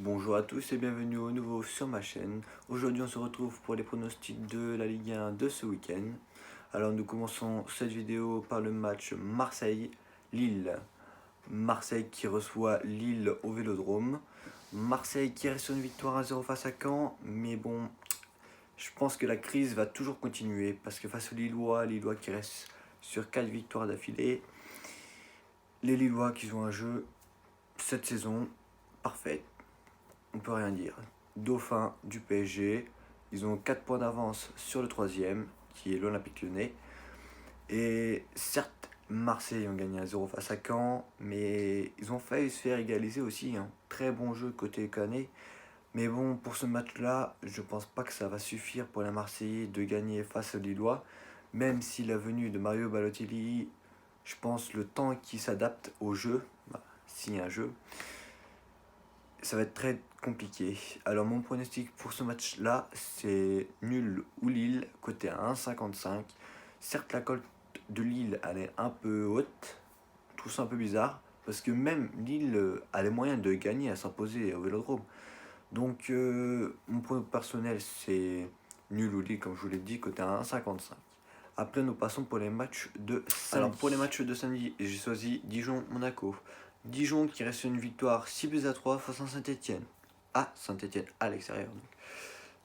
Bonjour à tous et bienvenue au nouveau sur ma chaîne. Aujourd'hui on se retrouve pour les pronostics de la Ligue 1 de ce week-end. Alors nous commençons cette vidéo par le match Marseille-Lille. Marseille qui reçoit Lille au Vélodrome. Marseille qui reste sur une victoire 1-0 face à Caen. Mais bon, je pense que la crise va toujours continuer parce que face aux Lillois qui restent sur 4 victoires d'affilée. Les Lillois qui jouent un jeu cette saison parfaite. On peut rien dire. Dauphin du PSG, ils ont 4 points d'avance sur le troisième, qui est l'Olympique Lyonnais. Et certes, Marseille ont gagné 1-0 face à Caen, mais ils ont failli se faire égaliser aussi. Très bon jeu côté Canet. Mais bon, pour ce match-là, je pense pas que ça va suffire pour les Marseillais de gagner face aux Lillois. Même si la venue de Mario Balotelli, je pense le temps qui s'adapte au jeu, s'il y a un jeu, ça va être très compliqué. Alors mon pronostic pour ce match-là, c'est nul ou Lille, côté à 1,55. Certes, la cote de Lille, elle est un peu haute. Je trouve ça un peu bizarre. Parce que même Lille a les moyens de gagner, à s'imposer au Vélodrome. Donc mon pronostic personnel, c'est nul ou Lille, comme je vous l'ai dit, côté à 1,55. Après, nous passons pour les matchs de samedi. Alors, pour les matchs de samedi, j'ai choisi Dijon-Monaco. Dijon qui reste une victoire 6-3 face à Saint-Etienne. À Saint-Etienne, à l'extérieur.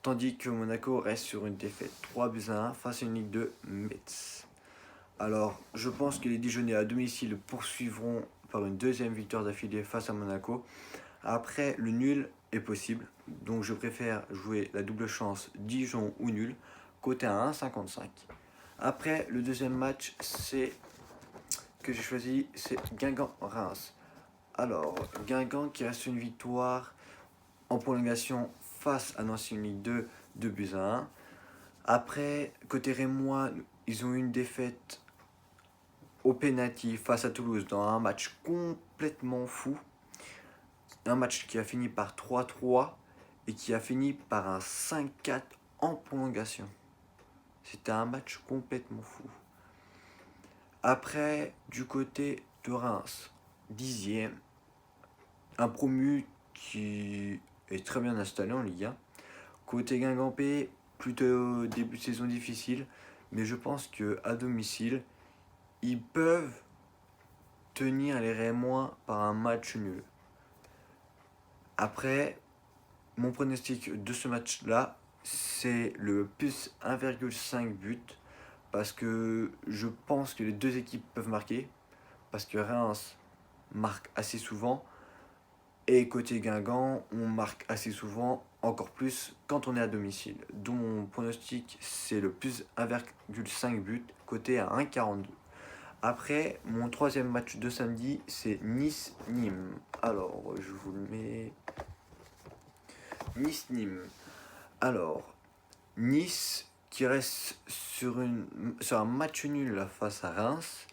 Tandis que Monaco reste sur une défaite 3-1 face à une Ligue de Metz. Alors, je pense que les Dijonnais à domicile poursuivront par une deuxième victoire d'affilée face à Monaco. Après, le nul est possible. Donc, je préfère jouer la double chance Dijon ou nul, côté à 1,55. Après, le deuxième match, que j'ai choisi, c'est Guingamp-Reims. Alors, Guingamp qui reste une victoire en prolongation face à Nancy Ligue 2, 2-1. Après, côté Rémois, ils ont eu une défaite au pénalty face à Toulouse dans un match complètement fou. Un match qui a fini par 3-3 et qui a fini par un 5-4 en prolongation. C'était un match complètement fou. Après, du côté de Reims, 10e, un promu qui est très bien installé en Ligue 1. Côté Guingampais, plutôt début de saison difficile, mais je pense qu'à domicile, ils peuvent tenir les Rémois par un match nul. Après, mon pronostic de ce match-là, c'est le plus 1,5 but, parce que je pense que les deux équipes peuvent marquer, parce que Reims marque assez souvent, et côté Guingamp, on marque assez souvent, encore plus quand on est à domicile. Donc mon pronostic, c'est le plus 1,5 but, côté à 1,42. Après, mon troisième match de samedi, c'est Nice-Nîmes. Alors, je vous le mets. Nice-Nîmes. Alors, Nice qui reste sur un match nul face à Reims.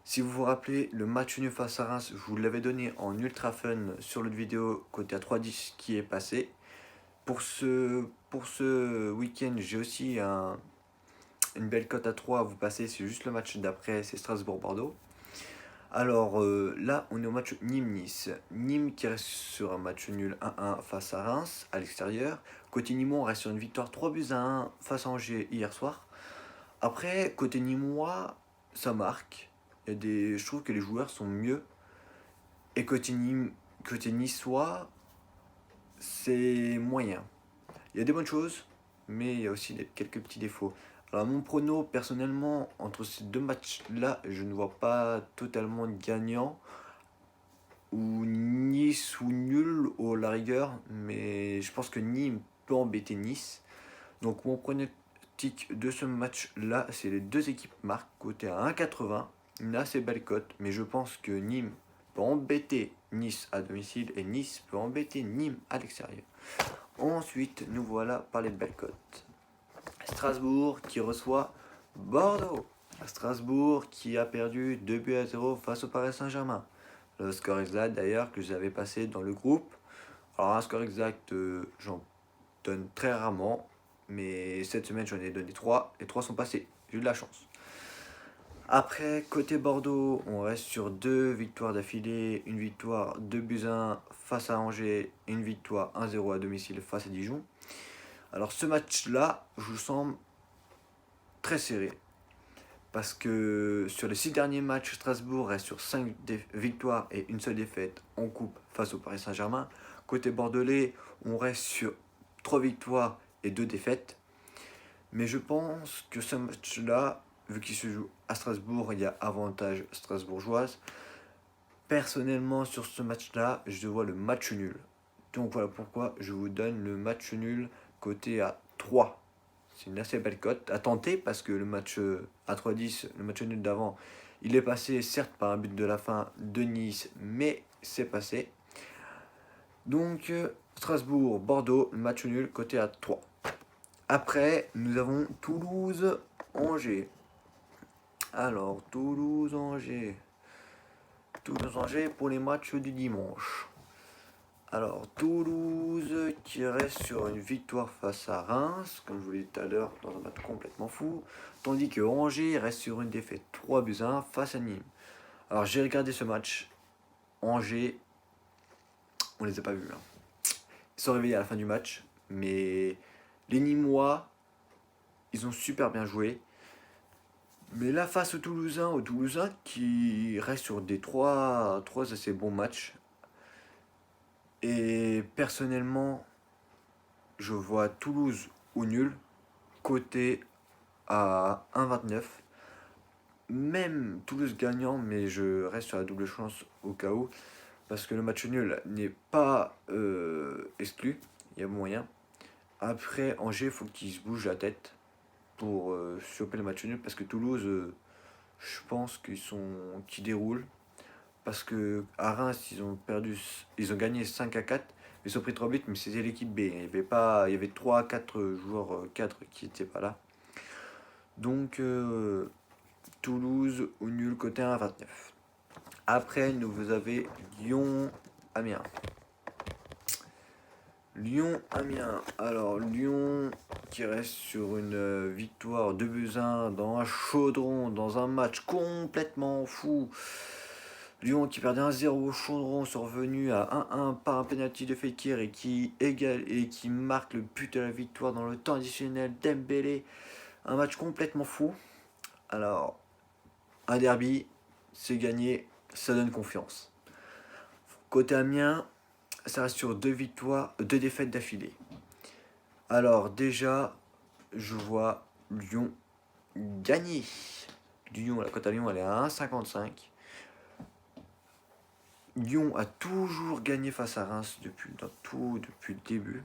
Si vous vous rappelez, le match nul face à Reims, je vous l'avais donné en ultra fun sur l'autre vidéo côté à 3,10 qui est passé. Pour ce week-end, j'ai aussi une belle cote à 3 à vous passer. C'est juste le match d'après, c'est Strasbourg-Bordeaux. Alors là, on est au match Nîmes-Nice. Nîmes qui reste sur un match nul 1-1 face à Reims à l'extérieur. Côté Nîmois, on reste sur une victoire 3-1 face à Angers hier soir. Après, côté Nîmois, ça marque. Je trouve que les joueurs sont mieux. Et côté niçois, c'est moyen. Il y a des bonnes choses, mais il y a aussi quelques petits défauts. Alors mon prono, personnellement, entre ces deux matchs-là, je ne vois pas totalement gagnant. Ou Nice ou nul au la rigueur, mais je pense que Nîmes peut embêter Nice. Donc mon pronostic de ce match-là, c'est les deux équipes marquent, côté à 1,80. Une assez belle cote, mais je pense que Nîmes peut embêter Nice à domicile et Nice peut embêter Nîmes à l'extérieur. Ensuite, nous voilà par les belles cotes. Strasbourg qui reçoit Bordeaux. Strasbourg qui a perdu 2-0 face au Paris Saint-Germain. Le score exact d'ailleurs que j'avais passé dans le groupe. Alors un score exact, j'en donne très rarement, mais cette semaine j'en ai donné 3. Les 3 sont passés, j'ai eu de la chance. Après, côté Bordeaux, on reste sur 2 victoires d'affilée, une victoire 2-1 face à Angers et une victoire 1-0 à domicile face à Dijon. Alors ce match-là, je vous semble très serré. Parce que sur les 6 derniers matchs, Strasbourg reste sur 5 victoires et une seule défaite en coupe face au Paris Saint-Germain. Côté bordelais, on reste sur 3 victoires et 2 défaites. Mais je pense que ce match-là, vu qu'il se joue à Strasbourg, il y a avantage strasbourgeoise. Personnellement, sur ce match-là, je vois le match nul. Donc voilà pourquoi je vous donne le match nul côté à 3. C'est une assez belle cote à tenter parce que le match à 3-10, le match nul d'avant, il est passé certes par un but de la fin de Nice, mais c'est passé. Donc Strasbourg, Bordeaux, match nul côté à 3. Après, nous avons Toulouse-Angers. Alors, Toulouse-Angers. Toulouse-Angers pour les matchs du dimanche. Alors, Toulouse qui reste sur une victoire face à Reims, comme je vous l'ai dit tout à l'heure, dans un match complètement fou. Tandis que Angers reste sur une défaite 3-1 face à Nîmes. Alors, j'ai regardé ce match. Angers, on les a pas vus. Hein. Ils sont réveillés à la fin du match, mais les Nîmois, ils ont super bien joué. Mais là, face aux Toulousains qui restent sur des 3 assez bons matchs. Et personnellement, je vois Toulouse au nul, côté à 1,29. Même Toulouse gagnant, mais je reste sur la double chance au cas où. Parce que le match nul n'est pas exclu, il y a moyen. Après, Angers, il faut qu'ils se bougent la tête pour choper le match nul. Parce que Toulouse, je pense qu'ils déroulent. Parce que à Reims, ils ont gagné 5-4. Ils ont pris 3 buts, mais c'était l'équipe B. Il y avait 3 à 4 joueurs 4 qui n'étaient pas là. Donc Toulouse au nul côté 1,29. Après, vous avez Lyon-Amiens. Lyon-Amiens. Alors, Lyon qui reste sur une victoire 2-1 dans un chaudron, dans un match complètement fou. Lyon qui perdait 1-0 au chaudron, sont revenus à 1-1 par un penalty de Fekir et qui marque le but de la victoire dans le temps additionnel Dembélé. Un match complètement fou. Alors, un derby, c'est gagné, ça donne confiance. Côté Amiens, ça reste sur 2 défaites d'affilée. Alors déjà, je vois Lyon gagner. La cote à Lyon, elle est à 1,55. Lyon a toujours gagné face à Reims depuis le début.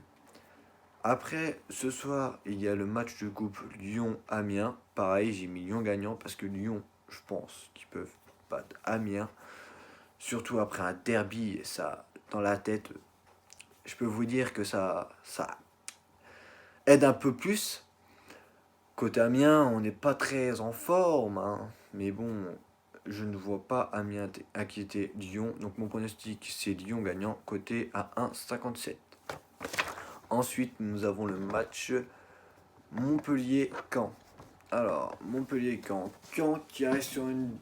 Après, ce soir, il y a le match de coupe Lyon-Amiens. Pareil, j'ai mis Lyon gagnant parce que Lyon, je pense qu'ils peuvent battre Amiens. Surtout après un derby, ça, dans la tête, je peux vous dire que ça aide un peu plus. Côté Amiens, on n'est pas très en forme, hein. Mais bon, je ne vois pas Amiens inquiéter Lyon. Donc mon pronostic, c'est Lyon gagnant, côté à 1,57. Ensuite, nous avons le match Montpellier-Caen. Alors, Montpellier-Caen. Caen qui reste sur une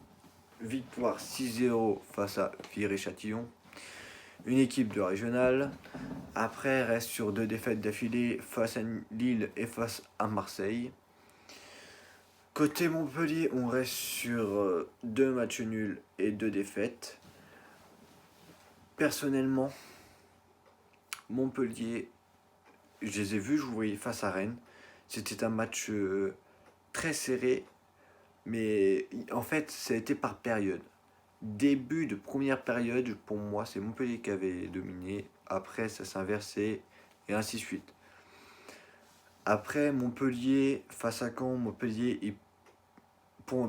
victoire 6-0 face à Viry-Châtillon. Une équipe de régional. Après, reste sur 2 défaites d'affilée face à Lille et face à Marseille. Côté Montpellier, on reste sur 2 matchs nuls et 2 défaites. Personnellement, Montpellier, je les ai vus jouer face à Rennes. C'était un match très serré, mais en fait, ça a été par période. Début de première période, pour moi, c'est Montpellier qui avait dominé. Après, ça s'est inversé, et ainsi de suite. Après, Montpellier, face à Caen, Montpellier,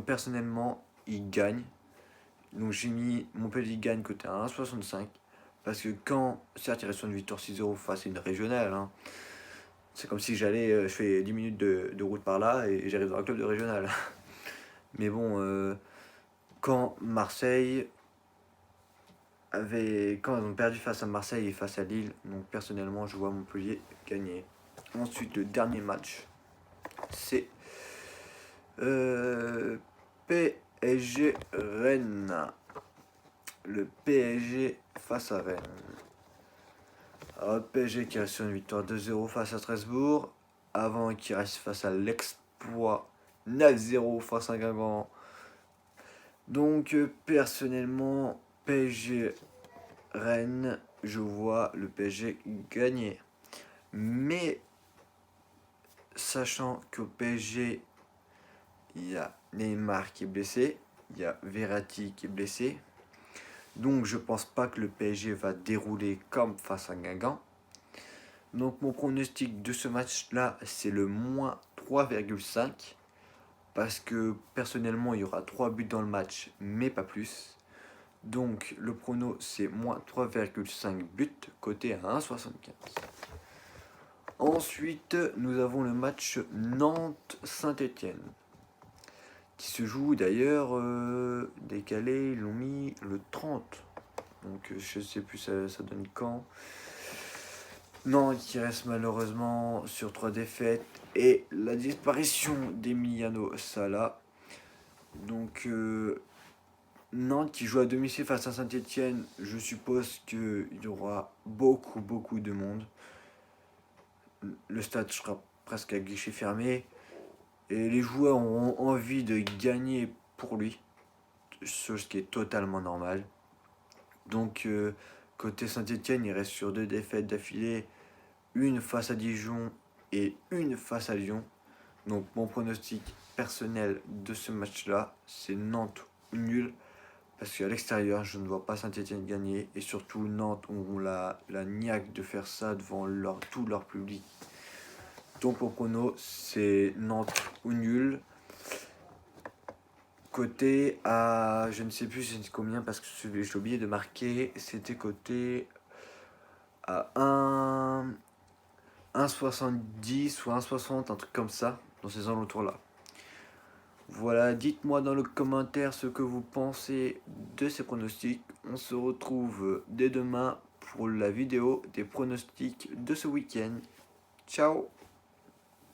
personnellement, il gagne. Donc j'ai mis Montpellier gagne côté à 1,65. Parce que quand, certes, il reste sur une victoire 6-0 face à une régionale, hein, c'est comme si je fais 10 minutes de route par là et j'arrive dans un club de régional. Mais bon, quand ils ont perdu face à Marseille et face à Lille, donc personnellement, je vois Montpellier gagner. Ensuite, le dernier match, c'est PSG Rennes. Le PSG face à Rennes. Alors, le PSG qui reste sur une victoire 2-0 face à Strasbourg. Avant qui reste face à l'Exploit 9-0 face à Guingamp. Donc personnellement, PSG Rennes, je vois le PSG gagner. Mais sachant qu'au PSG, il y a Neymar qui est blessé, il y a Verratti qui est blessé. Donc je pense pas que le PSG va dérouler comme face à Guingamp. Donc mon pronostic de ce match-là, c'est le moins 3,5. Parce que personnellement, il y aura 3 buts dans le match, mais pas plus. Donc le prono, c'est moins 3,5 buts, coté à 1,75. Ensuite, nous avons le match Nantes-Saint-Étienne, qui se joue d'ailleurs décalé, ils l'ont mis le 30. Donc je sais plus ça donne quand. Nantes qui reste malheureusement sur 3 défaites et la disparition d'Emiliano Sala. Donc Nantes qui joue à domicile face à Saint-Étienne, je suppose qu'il y aura beaucoup de monde. Le stade sera presque à guichet fermé et les joueurs auront envie de gagner pour lui, chose qui est totalement normale. Donc côté Saint-Étienne, il reste sur 2 défaites d'affilée, une face à Dijon et une face à Lyon. Donc mon pronostic personnel de ce match-là, c'est Nantes ou nul. Parce qu'à l'extérieur, je ne vois pas Saint-Étienne gagner. Et surtout, Nantes auront la niaque de faire ça devant tout leur public. Donc mon prono, c'est Nantes ou nul. Côté à... Je ne sais plus c'est combien parce que j'ai oublié de marquer. C'était côté à 1,70 ou 1,60, un truc comme ça, dans ces alentours-là. Voilà, dites-moi dans le commentaire ce que vous pensez de ces pronostics. On se retrouve dès demain pour la vidéo des pronostics de ce week-end. Ciao!